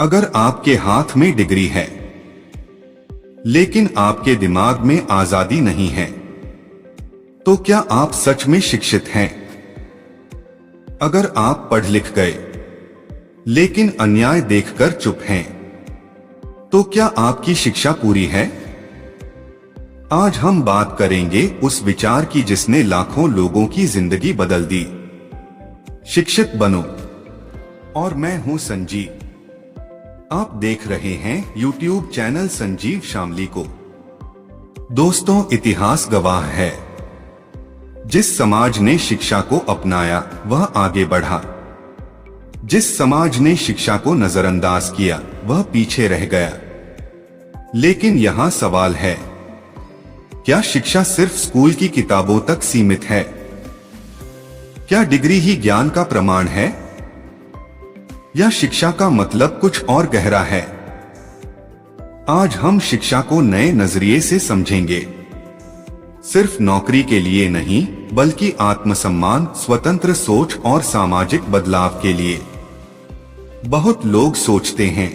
अगर आपके हाथ में डिग्री है लेकिन आपके दिमाग में आजादी नहीं है, तो क्या आप सच में शिक्षित हैं? अगर आप पढ़ लिख गए लेकिन अन्याय देखकर चुप हैं, तो क्या आपकी शिक्षा पूरी है? आज हम बात करेंगे उस विचार की जिसने लाखों लोगों की जिंदगी बदल दी। शिक्षित बनो। और मैं हूं संजीव। आप देख रहे हैं YouTube चैनल संजीव शामली को। दोस्तों, इतिहास गवाह है, जिस समाज ने शिक्षा को अपनाया वह आगे बढ़ा, जिस समाज ने शिक्षा को नजरअंदाज किया वह पीछे रह गया। लेकिन यहाँ सवाल है, क्या शिक्षा सिर्फ स्कूल की किताबों तक सीमित है? क्या डिग्री ही ज्ञान का प्रमाण है, या शिक्षा का मतलब कुछ और गहरा है? आज हम शिक्षा को नए नजरिए से समझेंगे, सिर्फ नौकरी के लिए नहीं बल्कि आत्मसम्मान, स्वतंत्र सोच और सामाजिक बदलाव के लिए। बहुत लोग सोचते हैं,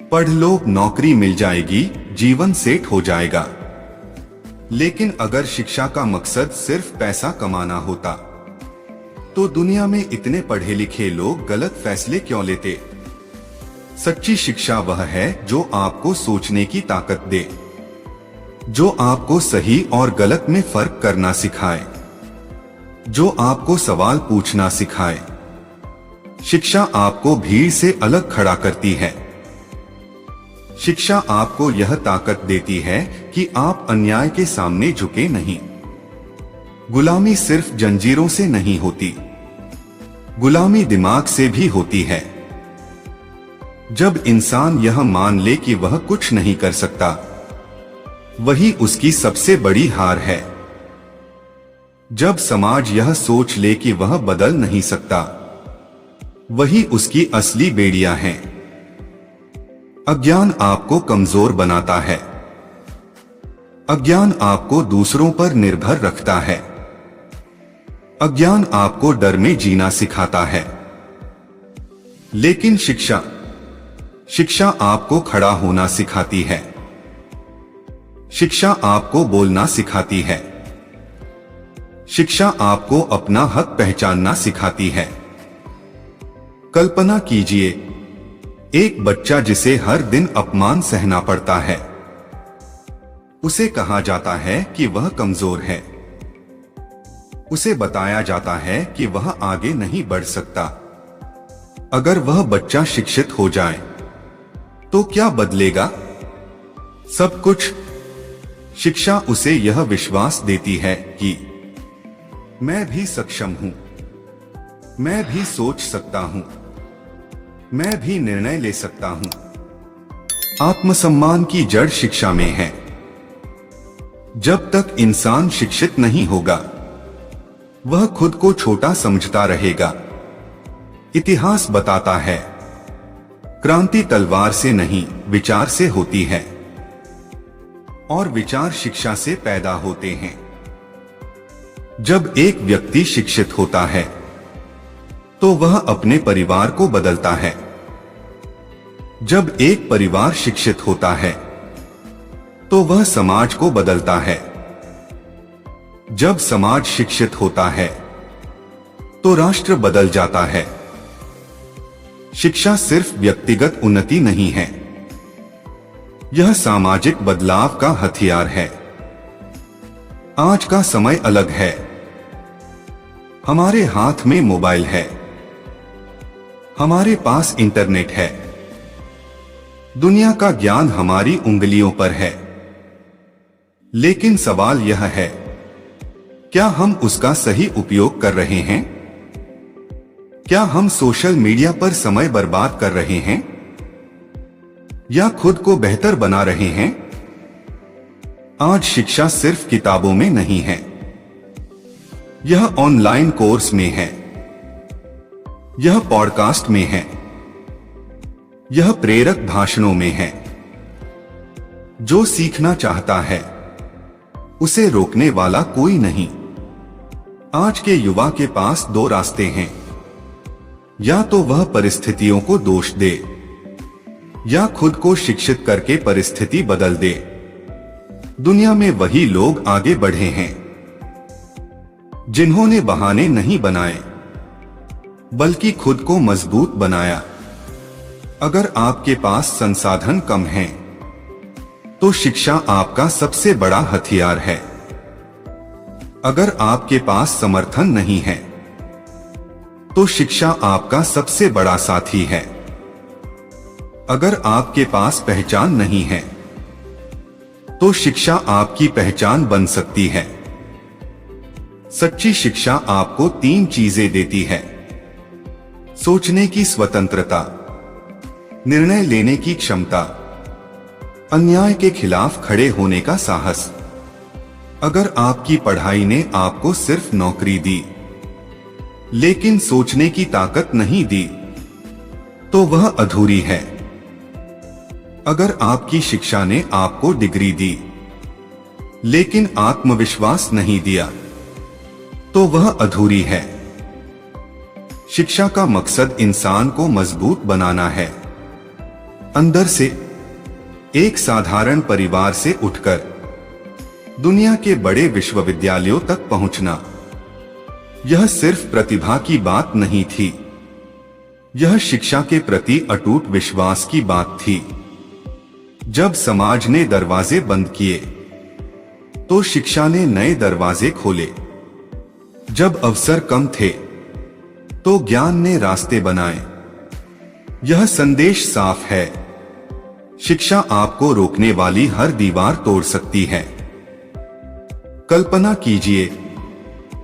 पढ़ लो, नौकरी मिल जाएगी, जीवन सेट हो जाएगा। लेकिन अगर शिक्षा का मकसद सिर्फ पैसा कमाना होता, तो दुनिया में इतने पढ़े लिखे लोग गलत फैसले क्यों लेते? सच्ची शिक्षा वह है जो आपको सोचने की ताकत दे, जो आपको सही और गलत में फर्क करना सिखाए, जो आपको सवाल पूछना सिखाए। शिक्षा आपको भीड़ से अलग खड़ा करती है। शिक्षा आपको यह ताकत देती है कि आप अन्याय के सामने झुके नहीं। गुलामी सिर्फ जंजीरों से नहीं होती, गुलामी दिमाग से भी होती है। जब इंसान यह मान ले कि वह कुछ नहीं कर सकता, वही उसकी सबसे बड़ी हार है। जब समाज यह सोच ले कि वह बदल नहीं सकता, वही उसकी असली बेड़ियां हैं। अज्ञान आपको कमजोर बनाता है। अज्ञान आपको दूसरों पर निर्भर रखता है। अज्ञान आपको डर में जीना सिखाता है। लेकिन शिक्षा आपको खड़ा होना सिखाती है। शिक्षा आपको बोलना सिखाती है। शिक्षा आपको अपना हक पहचानना सिखाती है। कल्पना कीजिए, एक बच्चा जिसे हर दिन अपमान सहना पड़ता है। उसे कहा जाता है कि वह कमजोर है। उसे बताया जाता है कि वह आगे नहीं बढ़ सकता। अगर वह बच्चा शिक्षित हो जाए तो क्या बदलेगा? सब कुछ। शिक्षा उसे यह विश्वास देती है कि मैं भी सक्षम हूं, मैं भी सोच सकता हूं, मैं भी निर्णय ले सकता हूं। आत्मसम्मान की जड़ शिक्षा में है। जब तक इंसान शिक्षित नहीं होगा, वह खुद को छोटा समझता रहेगा। इतिहास बताता है, क्रांति तलवार से नहीं विचार से होती है, और विचार शिक्षा से पैदा होते हैं। जब एक व्यक्ति शिक्षित होता है, तो वह अपने परिवार को बदलता है। जब एक परिवार शिक्षित होता है, तो वह समाज को बदलता है। जब समाज शिक्षित होता है, तो राष्ट्र बदल जाता है। शिक्षा सिर्फ व्यक्तिगत उन्नति नहीं है, यह सामाजिक बदलाव का हथियार है। आज का समय अलग है। हमारे हाथ में मोबाइल है, हमारे पास इंटरनेट है, दुनिया का ज्ञान हमारी उंगलियों पर है। लेकिन सवाल यह है, क्या हम उसका सही उपयोग कर रहे हैं? क्या हम सोशल मीडिया पर समय बर्बाद कर रहे हैं, या खुद को बेहतर बना रहे हैं? आज शिक्षा सिर्फ किताबों में नहीं है, यह ऑनलाइन कोर्स में है, यह पॉडकास्ट में है, यह प्रेरक भाषणों में है। जो सीखना चाहता है, उसे रोकने वाला कोई नहीं। आज के युवा के पास दो रास्ते हैं, या तो वह परिस्थितियों को दोष दे या खुद को शिक्षित करके परिस्थिति बदल दे। दुनिया में वही लोग आगे बढ़े हैं जिन्होंने बहाने नहीं बनाए बल्कि खुद को मजबूत बनाया। अगर आपके पास संसाधन कम हैं, तो शिक्षा आपका सबसे बड़ा हथियार है। अगर आपके पास समर्थन नहीं है, तो शिक्षा आपका सबसे बड़ा साथी है। अगर आपके पास पहचान नहीं है, तो शिक्षा आपकी पहचान बन सकती है। सच्ची शिक्षा आपको 3 चीजें देती है: सोचने की स्वतंत्रता, निर्णय लेने की क्षमता, अन्याय के खिलाफ खड़े होने का साहस। अगर आपकी पढ़ाई ने आपको सिर्फ नौकरी दी, लेकिन सोचने की ताकत नहीं दी, तो वह अधूरी है। अगर आपकी शिक्षा ने आपको डिग्री दी, लेकिन आत्मविश्वास नहीं दिया, तो वह अधूरी है। शिक्षा का मकसद इंसान को मजबूत बनाना है, अंदर से। एक साधारण परिवार से उठकर दुनिया के बड़े विश्वविद्यालयों तक पहुंचना, यह सिर्फ प्रतिभा की बात नहीं थी, यह शिक्षा के प्रति अटूट विश्वास की बात थी। जब समाज ने दरवाजे बंद किए, तो शिक्षा ने नए दरवाजे खोले। जब अवसर कम थे, तो ज्ञान ने रास्ते बनाए। यह संदेश साफ है: शिक्षा आपको रोकने वाली हर दीवार तोड़ सकती है। कल्पना कीजिए,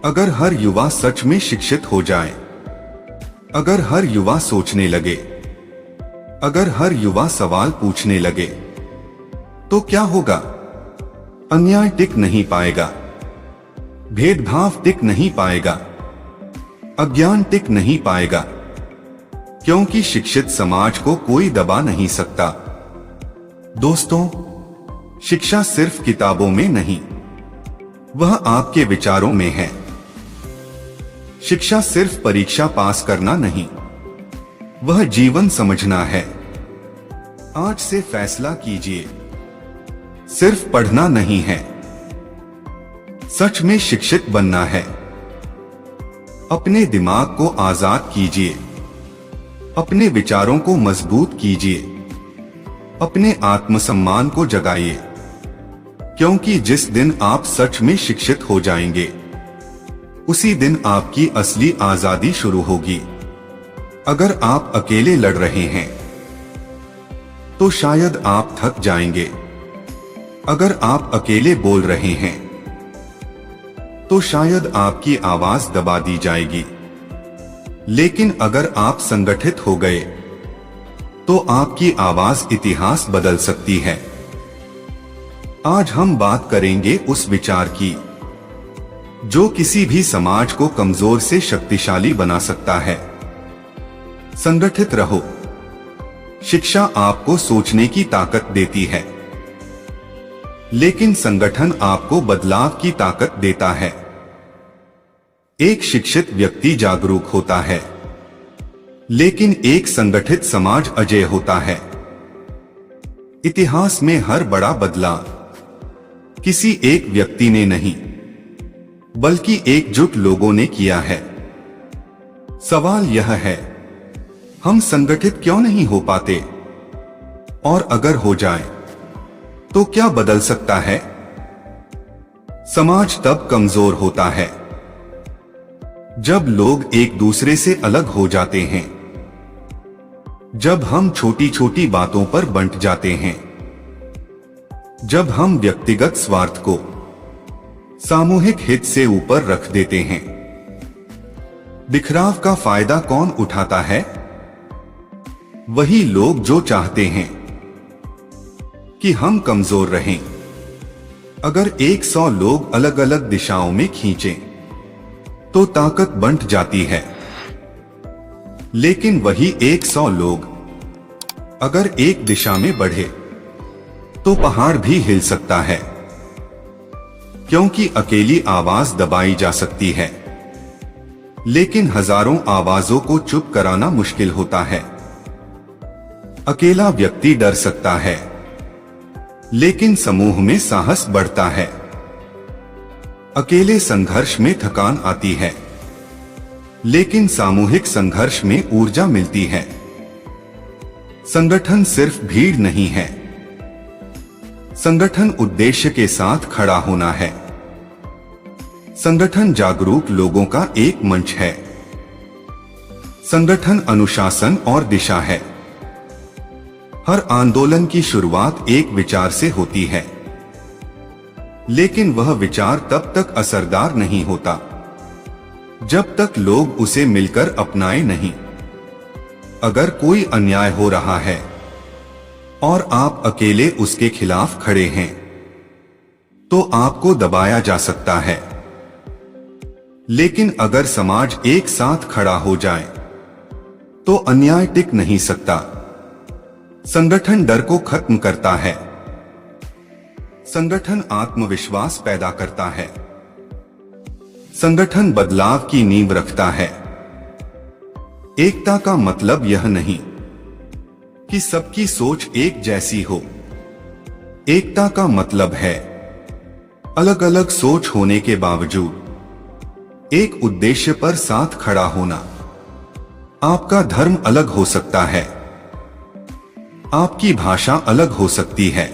अगर हर युवा सच में शिक्षित हो जाए, अगर हर युवा सोचने लगे, अगर हर युवा सवाल पूछने लगे, तो क्या होगा? अन्याय टिक नहीं पाएगा, भेदभाव टिक नहीं पाएगा, अज्ञान टिक नहीं पाएगा, क्योंकि शिक्षित समाज को कोई दबा नहीं सकता। दोस्तों, शिक्षा सिर्फ किताबों में नहीं, वह आपके विचारों में है। शिक्षा सिर्फ परीक्षा पास करना नहीं, वह जीवन समझना है। आज से फैसला कीजिए, सिर्फ पढ़ना नहीं है, सच में शिक्षित बनना है। अपने दिमाग को आजाद कीजिए, अपने विचारों को मजबूत कीजिए, अपने आत्मसम्मान को जगाइए, क्योंकि जिस दिन आप सच में शिक्षित हो जाएंगे, उसी दिन आपकी असली आजादी शुरू होगी। अगर आप अकेले लड़ रहे हैं, तो शायद आप थक जाएंगे। अगर आप अकेले बोल रहे हैं, तो शायद आपकी आवाज दबा दी जाएगी। लेकिन अगर आप संगठित हो गए, तो आपकी आवाज इतिहास बदल सकती है। आज हम बात करेंगे उस विचार की जो किसी भी समाज को कमजोर से शक्तिशाली बना सकता है। संगठित रहो। शिक्षा आपको सोचने की ताकत देती है, लेकिन संगठन आपको बदलाव की ताकत देता है। एक शिक्षित व्यक्ति जागरूक होता है, लेकिन एक संगठित समाज अजेय होता है। इतिहास में हर बड़ा बदलाव किसी एक व्यक्ति ने नहीं, बल्कि एकजुट लोगों ने किया है। सवाल यह है, हम संगठित क्यों नहीं हो पाते? और अगर हो जाए, तो क्या बदल सकता है? समाज तब कमजोर होता है जब लोग एक दूसरे से अलग हो जाते हैं, जब हम छोटी छोटी बातों पर बंट जाते हैं, जब हम व्यक्तिगत स्वार्थ को सामूहिक हित से ऊपर रख देते हैं। बिखराव का फायदा कौन उठाता है? वही लोग जो चाहते हैं कि हम कमजोर रहें। अगर 100 लोग अलग अलग दिशाओं में खींचें, तो ताकत बंट जाती है। लेकिन वही 100 लोग अगर एक दिशा में बढ़े, तो पहाड़ भी हिल सकता है, क्योंकि अकेली आवाज दबाई जा सकती है, लेकिन हजारों आवाजों को चुप कराना मुश्किल होता है। अकेला व्यक्ति डर सकता है, लेकिन समूह में साहस बढ़ता है। अकेले संघर्ष में थकान आती है, लेकिन सामूहिक संघर्ष में ऊर्जा मिलती है। संगठन सिर्फ भीड़ नहीं है, संगठन उद्देश्य के साथ खड़ा होना है। संगठन जागरूक लोगों का एक मंच है। संगठन अनुशासन और दिशा है। हर आंदोलन की शुरुआत एक विचार से होती है, लेकिन वह विचार तब तक असरदार नहीं होता जब तक लोग उसे मिलकर अपनाए नहीं। अगर कोई अन्याय हो रहा है और आप अकेले उसके खिलाफ खड़े हैं, तो आपको दबाया जा सकता है। लेकिन अगर समाज एक साथ खड़ा हो जाए, तो अन्याय टिक नहीं सकता। संगठन डर को खत्म करता है। संगठन आत्मविश्वास पैदा करता है। संगठन बदलाव की नींव रखता है। एकता का मतलब यह नहीं कि सबकी सोच एक जैसी हो। एकता का मतलब है अलग अलग सोच होने के बावजूद एक उद्देश्य पर साथ खड़ा होना। आपका धर्म अलग हो सकता है, आपकी भाषा अलग हो सकती है,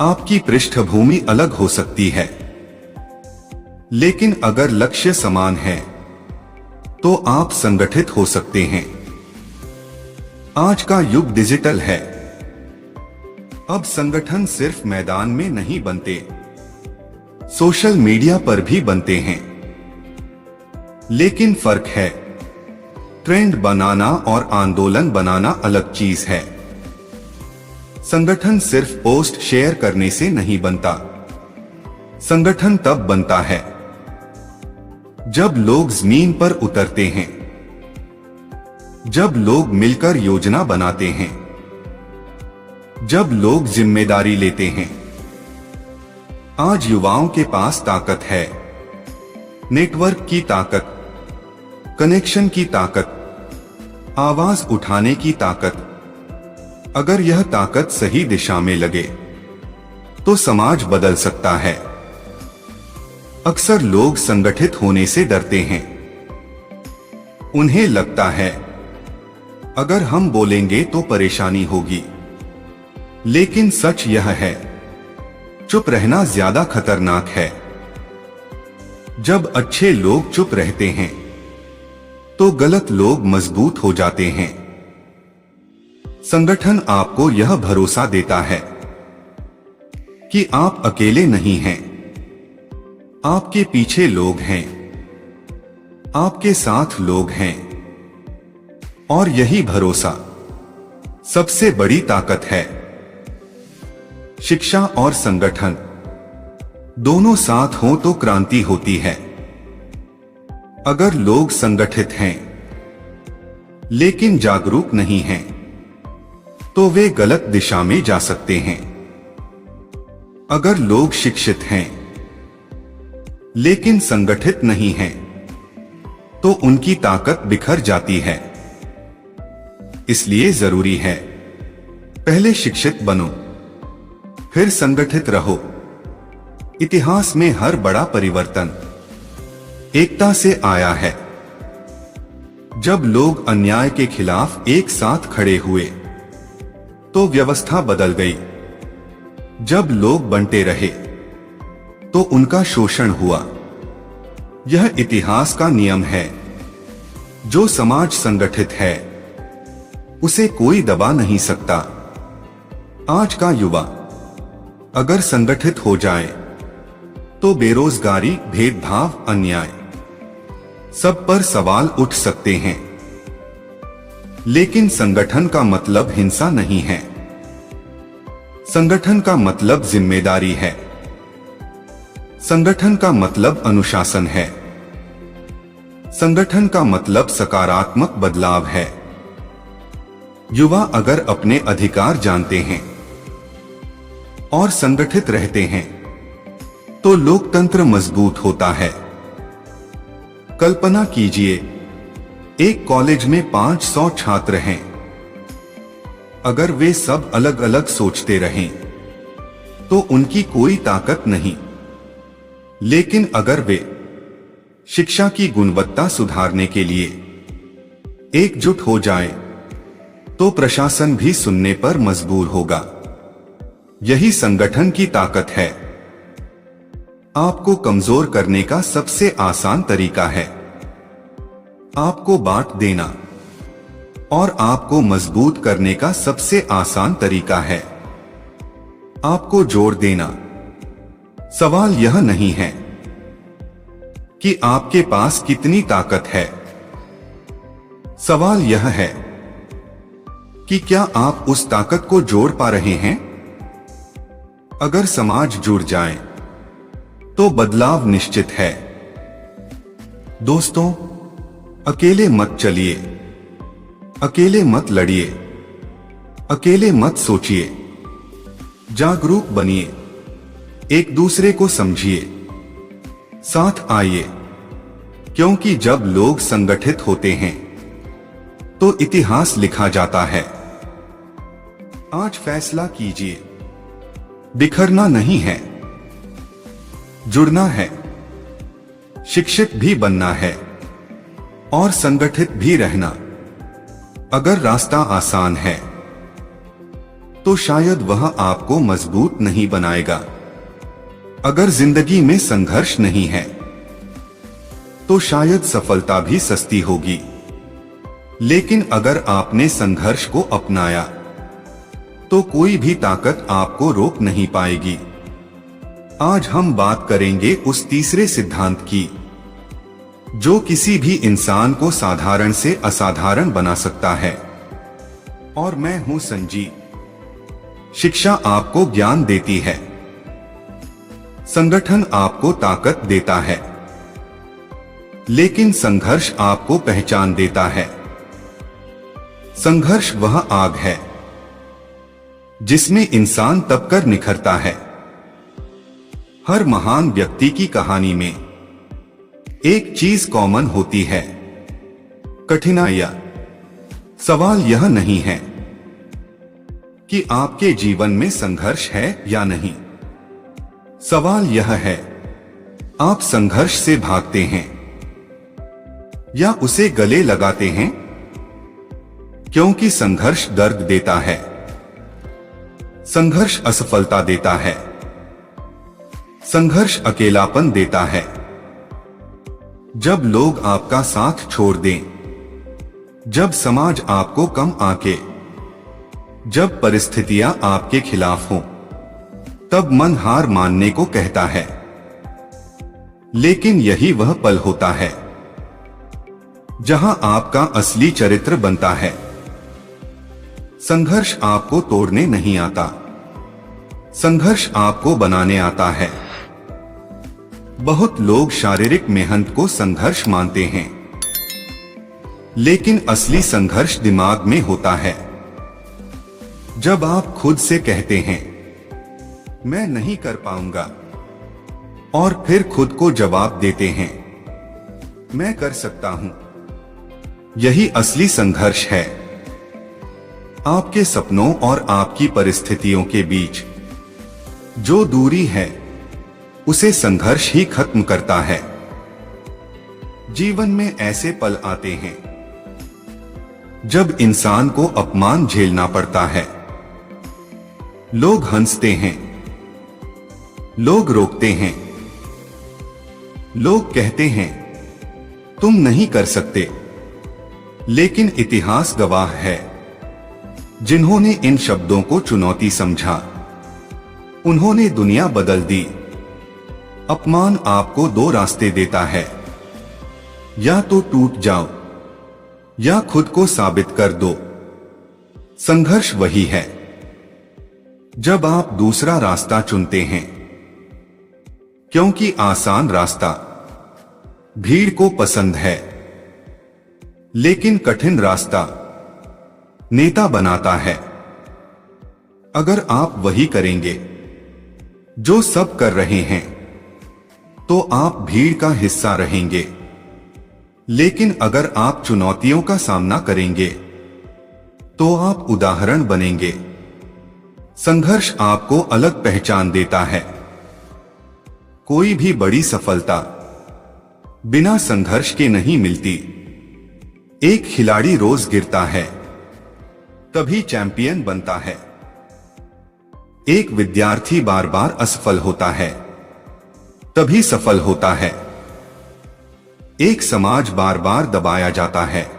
आपकी पृष्ठभूमि अलग हो सकती है, लेकिन अगर लक्ष्य समान है तो आप संगठित हो सकते हैं। आज का युग डिजिटल है। अब संगठन सिर्फ मैदान में नहीं बनते, सोशल मीडिया पर भी बनते हैं। लेकिन फर्क है, ट्रेंड बनाना और आंदोलन बनाना अलग चीज है। संगठन सिर्फ पोस्ट शेयर करने से नहीं बनता। संगठन तब बनता है जब लोग जमीन पर उतरते हैं, जब लोग मिलकर योजना बनाते हैं, जब लोग जिम्मेदारी लेते हैं। आज युवाओं के पास ताकत है, नेटवर्क की ताकत, कनेक्शन की ताकत, आवाज उठाने की ताकत। अगर यह ताकत सही दिशा में लगे तो समाज बदल सकता है। अक्सर लोग संगठित होने से डरते हैं। उन्हें लगता है अगर हम बोलेंगे तो परेशानी होगी, लेकिन सच यह है, चुप रहना ज्यादा खतरनाक है। जब अच्छे लोग चुप रहते हैं तो गलत लोग मजबूत हो जाते हैं। संगठन आपको यह भरोसा देता है कि आप अकेले नहीं हैं, आपके पीछे लोग हैं, आपके साथ लोग हैं। और यही भरोसा सबसे बड़ी ताकत है। शिक्षा और संगठन दोनों साथ हों तो क्रांति होती है। अगर लोग संगठित हैं लेकिन जागरूक नहीं हैं, तो वे गलत दिशा में जा सकते हैं। अगर लोग शिक्षित हैं लेकिन संगठित नहीं हैं, तो उनकी ताकत बिखर जाती है। इसलिए जरूरी है, पहले शिक्षित बनो, फिर संगठित रहो। इतिहास में हर बड़ा परिवर्तन एकता से आया है। जब लोग अन्याय के खिलाफ एक साथ खड़े हुए तो व्यवस्था बदल गई। जब लोग बंटे रहे तो उनका शोषण हुआ। यह इतिहास का नियम है। जो समाज संगठित है उसे कोई दबा नहीं सकता। आज का युवा अगर संगठित हो जाए तो बेरोजगारी, भेदभाव, अन्याय सब पर सवाल उठ सकते हैं। लेकिन संगठन का मतलब हिंसा नहीं है। संगठन का मतलब जिम्मेदारी है। संगठन का मतलब अनुशासन है। संगठन का मतलब सकारात्मक बदलाव है। युवा अगर अपने अधिकार जानते हैं और संगठित रहते हैं तो लोकतंत्र मजबूत होता है। कल्पना कीजिए, एक कॉलेज में 500 छात्र हैं। अगर वे सब अलग अलग सोचते रहें तो उनकी कोई ताकत नहीं। लेकिन अगर वे शिक्षा की गुणवत्ता सुधारने के लिए एकजुट हो जाएं, तो प्रशासन भी सुनने पर मजबूर होगा। यही संगठन की ताकत है। आपको कमजोर करने का सबसे आसान तरीका है आपको बांट देना, और आपको मजबूत करने का सबसे आसान तरीका है आपको जोड़ देना। सवाल यह नहीं है कि आपके पास कितनी ताकत है, सवाल यह है कि क्या आप उस ताकत को जोड़ पा रहे हैं। अगर समाज जुड़ जाए तो बदलाव निश्चित है। दोस्तों, अकेले मत चलिए, अकेले मत लड़िए, अकेले मत सोचिए, जागरूक बनिए, एक दूसरे को समझिए, साथ आइए, क्योंकि जब लोग संगठित होते हैं तो इतिहास लिखा जाता है। आज फैसला कीजिए, बिखरना नहीं है, जुड़ना है, शिक्षित भी बनना है और संगठित भी रहना। अगर रास्ता आसान है तो शायद वह आपको मजबूत नहीं बनाएगा। अगर जिंदगी में संघर्ष नहीं है तो शायद सफलता भी सस्ती होगी। लेकिन अगर आपने संघर्ष को अपनाया तो कोई भी ताकत आपको रोक नहीं पाएगी। आज हम बात करेंगे उस तीसरे सिद्धांत की जो किसी भी इंसान को साधारण से असाधारण बना सकता है। और मैं हूं संजीव। शिक्षा आपको ज्ञान देती है, संगठन आपको ताकत देता है, लेकिन संघर्ष आपको पहचान देता है। संघर्ष वह आग है जिसमें इंसान तपकर निखरता है। हर महान व्यक्ति की कहानी में एक चीज कॉमन होती है, कठिनाइयां। सवाल यह नहीं है कि आपके जीवन में संघर्ष है या नहीं। सवाल यह है, आप संघर्ष से भागते हैं या उसे गले लगाते हैं। क्योंकि संघर्ष दर्द देता है, संघर्ष असफलता देता है, संघर्ष अकेलापन देता है। जब लोग आपका साथ छोड़ दें, जब समाज आपको कम आंके, जब परिस्थितियां आपके खिलाफ हों, तब मन हार मानने को कहता है। लेकिन यही वह पल होता है जहां आपका असली चरित्र बनता है। संघर्ष आपको तोड़ने नहीं आता, संघर्ष आपको बनाने आता है। बहुत लोग शारीरिक मेहनत को संघर्ष मानते हैं, लेकिन असली संघर्ष दिमाग में होता है। जब आप खुद से कहते हैं मैं नहीं कर पाऊंगा, और फिर खुद को जवाब देते हैं मैं कर सकता हूं। यही असली संघर्ष है। आपके सपनों और आपकी परिस्थितियों के बीच जो दूरी है उसे संघर्ष ही खत्म करता है। जीवन में ऐसे पल आते हैं जब इंसान को अपमान झेलना पड़ता है। लोग हंसते हैं, लोग रोकते हैं, लोग कहते हैं तुम नहीं कर सकते। लेकिन इतिहास गवाह है, जिन्होंने इन शब्दों को चुनौती समझा, उन्होंने दुनिया बदल दी। अपमान आपको दो रास्ते देता है, या तो टूट जाओ या खुद को साबित कर दो। संघर्ष वही है जब आप दूसरा रास्ता चुनते हैं, क्योंकि आसान रास्ता भीड़ को पसंद है, लेकिन कठिन रास्ता नेता बनाता है। अगर आप वही करेंगे जो सब कर रहे हैं तो आप भीड़ का हिस्सा रहेंगे। लेकिन अगर आप चुनौतियों का सामना करेंगे तो आप उदाहरण बनेंगे। संघर्ष आपको अलग पहचान देता है। कोई भी बड़ी सफलता बिना संघर्ष के नहीं मिलती। एक खिलाड़ी रोज गिरता है, तभी चैंपियन बनता है। एक विद्यार्थी बार बार असफल होता है, तभी सफल होता है। एक समाज बार बार दबाया जाता है,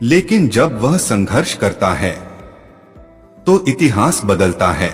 लेकिन जब वह संघर्ष करता है तो इतिहास बदलता है।